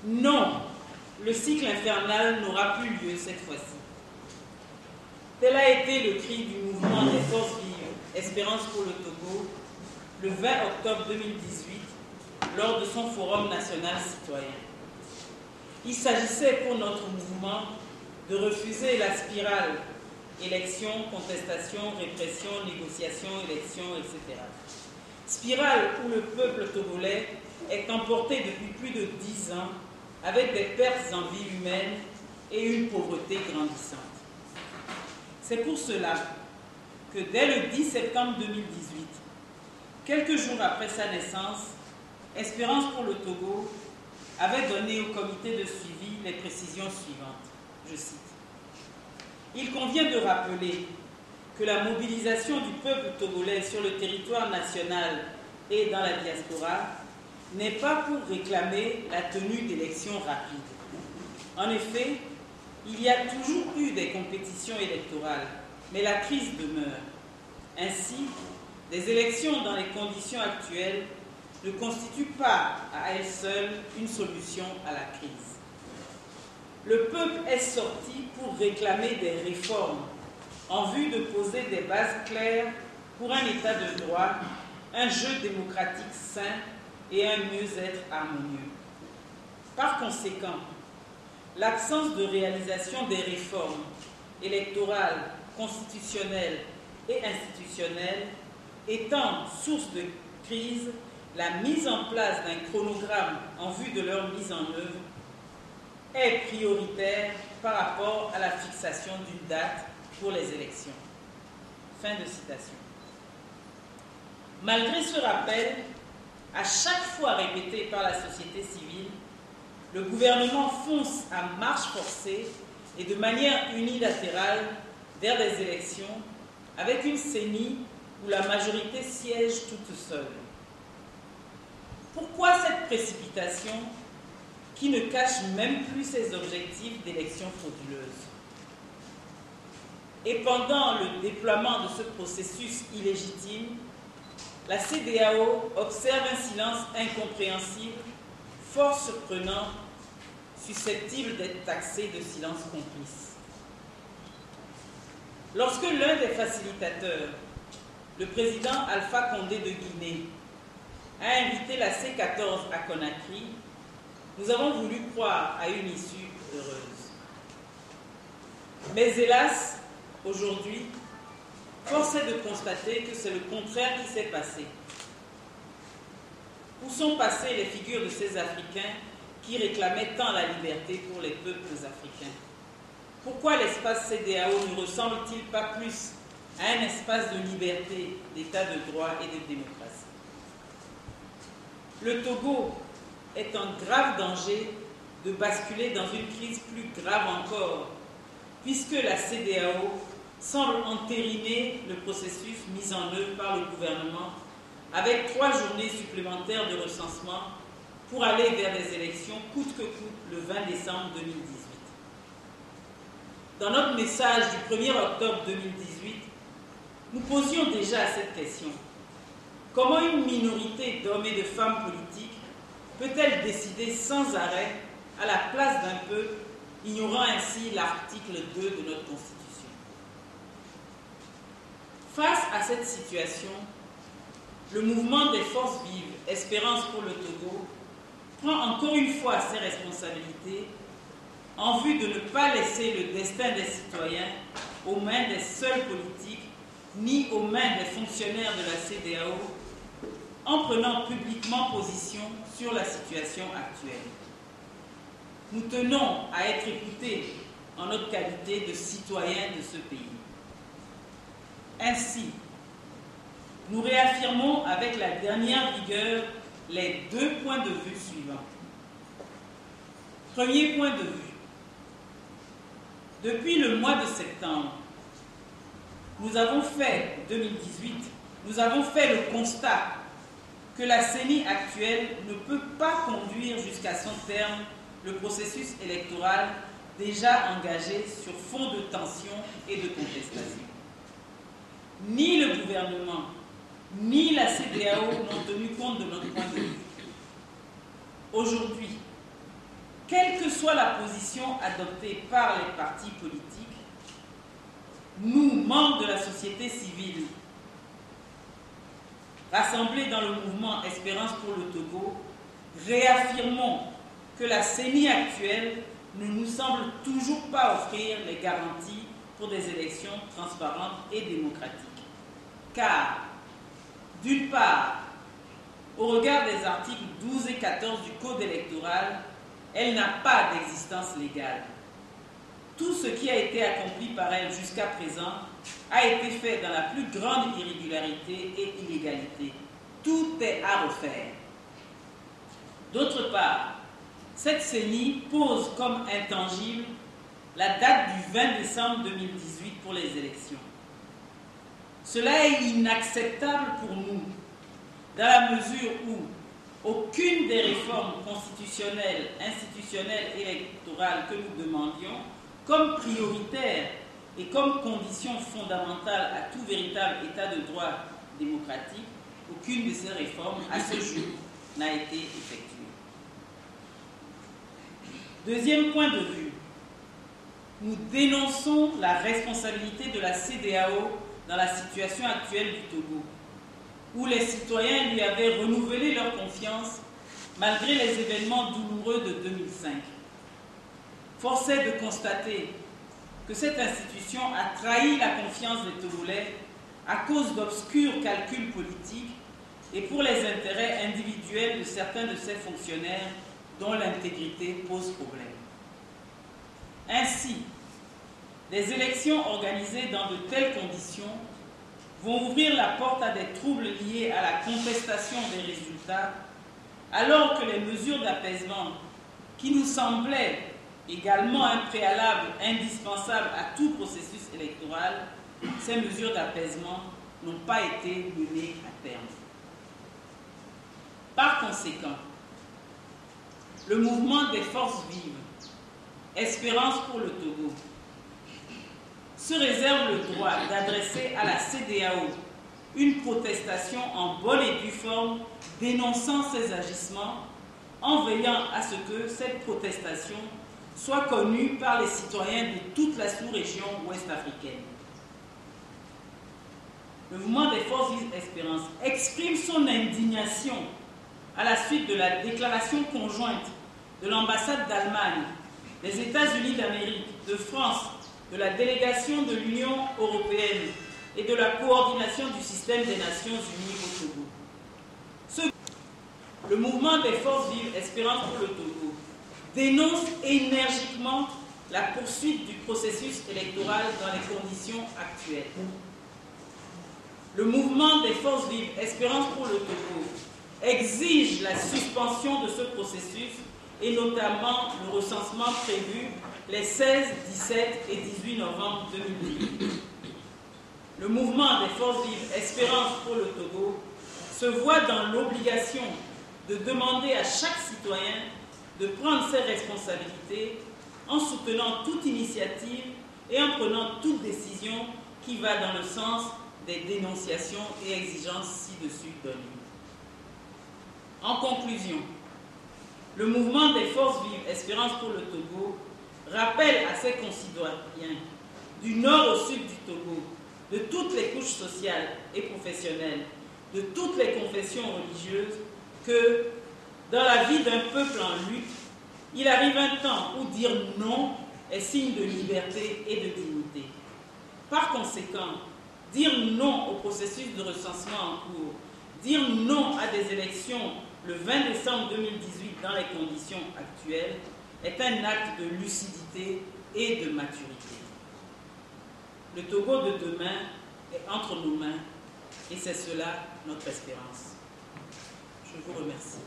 Non, le cycle infernal n'aura plus lieu cette fois-ci. Tel a été le cri du mouvement des forces vives Espérance pour le Togo le 20 octobre 2018 lors de son forum national citoyen. Il s'agissait pour notre mouvement de refuser la spirale élection, contestation, répression, négociation, élection, etc. Spirale où le peuple togolais est emporté depuis plus de 10 ans avec des pertes en vie humaine et une pauvreté grandissante. C'est pour cela que dès le 10 septembre 2018, quelques jours après sa naissance, Espérance pour le Togo avait donné au comité de suivi les précisions suivantes. Je cite. Il convient de rappeler que la mobilisation du peuple togolais sur le territoire national et dans la diaspora n'est pas pour réclamer la tenue d'élections rapides. En effet, il y a toujours eu des compétitions électorales, mais la crise demeure. Ainsi, des élections dans les conditions actuelles ne constituent pas à elles seules une solution à la crise. Le peuple est sorti pour réclamer des réformes en vue de poser des bases claires pour un état de droit, un jeu démocratique sain et un mieux-être harmonieux. Par conséquent, l'absence de réalisation des réformes électorales, constitutionnelles et institutionnelles étant source de crise, la mise en place d'un chronogramme en vue de leur mise en œuvre est prioritaire par rapport à la fixation d'une date pour les élections. Fin de citation. Malgré ce rappel, à chaque fois répété par la société civile, le gouvernement fonce à marche forcée et de manière unilatérale vers des élections avec une CENI où la majorité siège toute seule. Pourquoi cette précipitation qui ne cache même plus ses objectifs d'élections frauduleuses? Et pendant le déploiement de ce processus illégitime, la CEDEAO observe un silence incompréhensible, fort surprenant, susceptible d'être taxé de silence complice. Lorsque l'un des facilitateurs, le président Alpha Condé de Guinée, a invité la C14 à Conakry, nous avons voulu croire à une issue heureuse. Mais hélas, aujourd'hui, force est de constater que c'est le contraire qui s'est passé. Où sont passées les figures de ces Africains qui réclamaient tant la liberté pour les peuples africains? Pourquoi l'espace CEDEAO ne ressemble-t-il pas plus à un espace de liberté, d'état de droit et de démocratie? Le Togo est en grave danger de basculer dans une crise plus grave encore, puisque la CEDEAO semble entériner le processus mis en œuvre par le gouvernement avec 3 journées supplémentaires de recensement pour aller vers des élections coûte que coûte le 20 décembre 2018. Dans notre message du 1er octobre 2018, nous posions déjà cette question. Comment une minorité d'hommes et de femmes politiques peut-elle décider sans arrêt à la place d'un peuple, ignorant ainsi l'article 2 de notre Constitution? Face à cette situation, le mouvement des forces vives, Espérance pour le Togo, prend encore une fois ses responsabilités en vue de ne pas laisser le destin des citoyens aux mains des seuls politiques ni aux mains des fonctionnaires de la CEDEAO en prenant publiquement position sur la situation actuelle. Nous tenons à être écoutés en notre qualité de citoyens de ce pays. Ainsi, nous réaffirmons avec la dernière vigueur les 2 points de vue suivants. Premier point de vue. Depuis le mois de septembre, nous avons fait le constat que la CENI actuelle ne peut pas conduire jusqu'à son terme le processus électoral déjà engagé sur fond de tension et de contestation. Ni le gouvernement, ni la CEDEAO n'ont tenu compte de notre point de vue. Aujourd'hui, quelle que soit la position adoptée par les partis politiques, nous, membres de la société civile, rassemblés dans le mouvement Espérance pour le Togo, réaffirmons que la CENI actuelle ne nous semble toujours pas offrir les garanties pour des élections transparentes et démocratiques. Car, d'une part, au regard des articles 12 et 14 du Code électoral, elle n'a pas d'existence légale. Tout ce qui a été accompli par elle jusqu'à présent a été fait dans la plus grande irrégularité et illégalité. Tout est à refaire. D'autre part, cette CENI pose comme intangible la date du 20 décembre 2018 pour les élections. Cela est inacceptable pour nous, dans la mesure où aucune des réformes constitutionnelles, institutionnelles et électorales que nous demandions comme prioritaire et comme condition fondamentale à tout véritable état de droit démocratique, aucune de ces réformes, à ce jour, n'a été effectuée. Deuxième point de vue, nous dénonçons la responsabilité de la CEDEAO dans la situation actuelle du Togo, où les citoyens lui avaient renouvelé leur confiance malgré les événements douloureux de 2005. Force est de constater que cette institution a trahi la confiance des Togolais à cause d'obscurs calculs politiques et pour les intérêts individuels de certains de ses fonctionnaires dont l'intégrité pose problème. Ainsi, les élections organisées dans de telles conditions vont ouvrir la porte à des troubles liés à la contestation des résultats, alors que les mesures d'apaisement qui nous semblaient également un préalable indispensable à tout processus électoral, ces mesures d'apaisement n'ont pas été menées à terme. Par conséquent, le mouvement des forces vives, Espérance pour le Togo, se réserve le droit d'adresser à la CEDEAO une protestation en bonne et due forme dénonçant ces agissements, en veillant à ce que cette protestation soit connue par les citoyens de toute la sous-région ouest-africaine. Le mouvement des forces vives Espérance exprime son indignation à la suite de la déclaration conjointe de l'ambassade d'Allemagne, des États-Unis d'Amérique, de France, de la délégation de l'Union européenne et de la coordination du système des Nations Unies au Togo. Le mouvement des forces vives Espérance pour le Togo dénonce énergiquement la poursuite du processus électoral dans les conditions actuelles. Le mouvement des forces vives Espérance pour le Togo exige la suspension de ce processus et notamment le recensement prévu les 16, 17 et 18 novembre 2018. Le mouvement des forces vives Espérance pour le Togo se voit dans l'obligation de demander à chaque citoyen de prendre ses responsabilités en soutenant toute initiative et en prenant toute décision qui va dans le sens des dénonciations et exigences ci-dessus données. En conclusion, le mouvement des forces vives Espérance pour le Togo rappelle à ses concitoyens du nord au sud du Togo, de toutes les couches sociales et professionnelles, de toutes les confessions religieuses, que dans la vie d'un peuple en lutte, il arrive un temps où dire non est signe de liberté et de dignité. Par conséquent, dire non au processus de recensement en cours, dire non à des élections le 20 décembre 2018 dans les conditions actuelles, est un acte de lucidité et de maturité. Le Togo de demain est entre nos mains et c'est cela notre espérance. Je vous remercie.